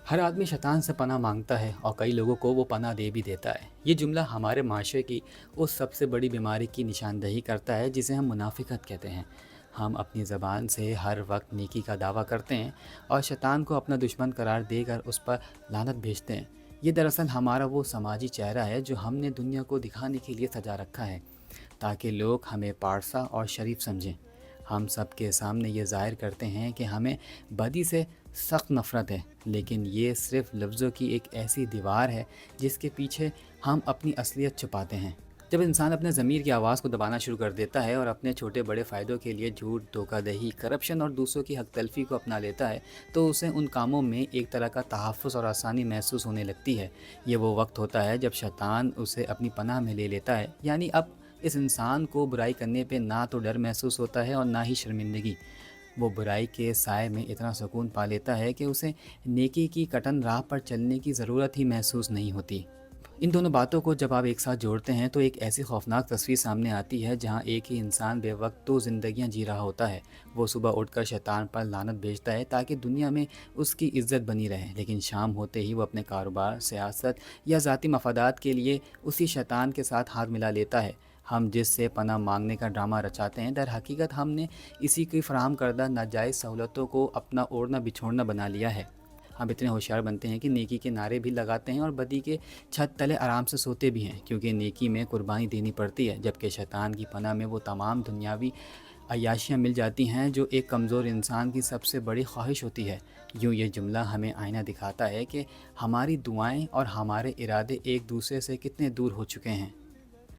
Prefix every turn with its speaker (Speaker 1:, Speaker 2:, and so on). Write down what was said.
Speaker 1: हर आदमी शैतान से पनाह मांगता है और कई लोगों को वो पनाह दे भी देता है। ये जुमला हमारे माशरे की उस सबसे बड़ी बीमारी की निशानदही करता है जिसे हम मुनाफिकत कहते हैं। हम अपनी ज़बान से हर वक्त नेकी का दावा करते हैं और शैतान को अपना दुश्मन करार देकर उस पर लानत भेजते हैं। ये दरअसल हमारा वो समाजी चेहरा है जो हमने दुनिया को दिखाने के लिए सजा रखा है ताकि लोग हमें पारसा और शरीफ समझें। हम सब के सामने ये ज़ाहिर करते हैं कि हमें बदी से सख्त नफ़रत है, लेकिन ये सिर्फ लफ्ज़ों की एक ऐसी दीवार है जिसके पीछे हम अपनी असलियत छुपाते हैं। जब इंसान अपने ज़मीर की आवाज़ को दबाना शुरू कर देता है और अपने छोटे बड़े फ़ायदों के लिए झूठ, धोखाधड़ी, करप्शन और दूसरों की हक तलफ़ी को अपना लेता है, तो उसे उन कामों में एक तरह का तहफ़्फ़ुज़ और आसानी महसूस होने लगती है। ये वो वक्त होता है जब शैतान उसे अपनी पनाह में ले लेता है। यानी अब इस इंसान को बुराई करने पे ना तो डर महसूस होता है और ना ही शर्मिंदगी। वो बुराई के साए में इतना सुकून पा लेता है कि उसे नेकी की कटन राह पर चलने की ज़रूरत ही महसूस नहीं होती। इन दोनों बातों को जब आप एक साथ जोड़ते हैं तो एक ऐसी खौफनाक तस्वीर सामने आती है जहां एक ही इंसान बेवक्त दो ज़िंदगियां जी रहा होता है। वो सुबह उठकर शैतान पर लानत भेजता है ताकि दुनिया में उसकी इज्जत बनी रहे, लेकिन शाम होते ही वो अपने कारोबार, सियासत या ज़ाती मफादात के लिए उसी शैतान के साथ हाथ मिला लेता है। हम जिससे पनाह मांगने का ड्रामा रचाते हैं, दर हकीकत हमने इसी की फराहम करदा नाजायज़ सहूलतों को अपना ओढ़ना बिछोड़ना बना लिया है। हम इतने होशियार बनते हैं कि नेकी के नारे भी लगाते हैं और बदी के छत तले आराम से सोते भी हैं, क्योंकि नेकी में कुर्बानी देनी पड़ती है, जबकि शैतान की पनाह में वो तमाम दुनियावी अय्याशियाँ मिल जाती हैं जो एक कमज़ोर इंसान की सबसे बड़ी ख्वाहिश होती है। यूँ ये जुमला हमें आईना दिखाता है कि हमारी दुआएं और हमारे इरादे एक दूसरे से कितने दूर हो चुके हैं।